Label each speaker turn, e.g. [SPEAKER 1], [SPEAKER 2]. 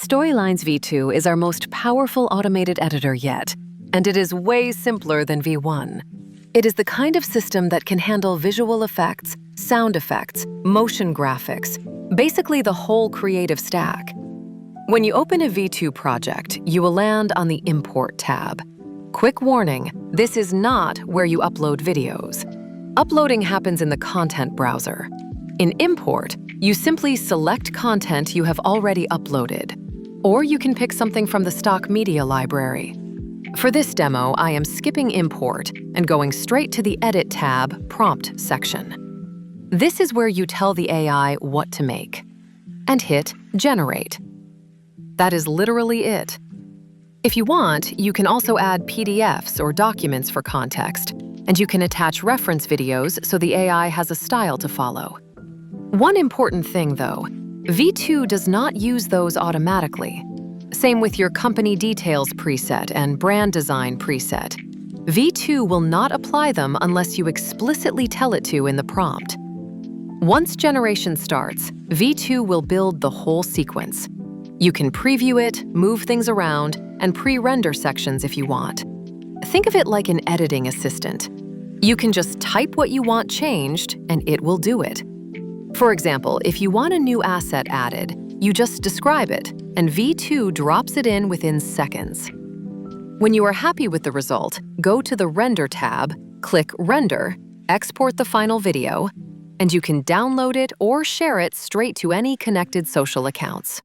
[SPEAKER 1] Storylinez V2 is our most powerful automated editor yet, and it is way simpler than V1. It is the kind of system that can handle visual effects, sound effects, motion graphics, basically the whole creative stack. When you open a V2 project, you will land on the Import tab. Quick warning, this is not where you upload videos. Uploading happens in the content browser. In Import, you simply select content you have already uploaded, or you can pick something from the stock media library. For this demo, I am skipping Import and going straight to the Edit tab, Prompt section. This is where you tell the AI what to make, and hit Generate. That is literally it. If you want, you can also add PDFs or documents for context, and you can attach reference videos so the AI has a style to follow. One important thing, though, V2 does not use those automatically. Same with your company details preset and brand design preset. V2 will not apply them unless you explicitly tell it to in the prompt. Once generation starts, V2 will build the whole sequence. You can preview it, move things around, and pre-render sections if you want. Think of it like an editing assistant. You can just type what you want changed, and it will do it. For example, if you want a new asset added, you just describe it, and V2 drops it in within seconds. When you are happy with the result, go to the Render tab, click Render, export the final video, and you can download it or share it straight to any connected social accounts.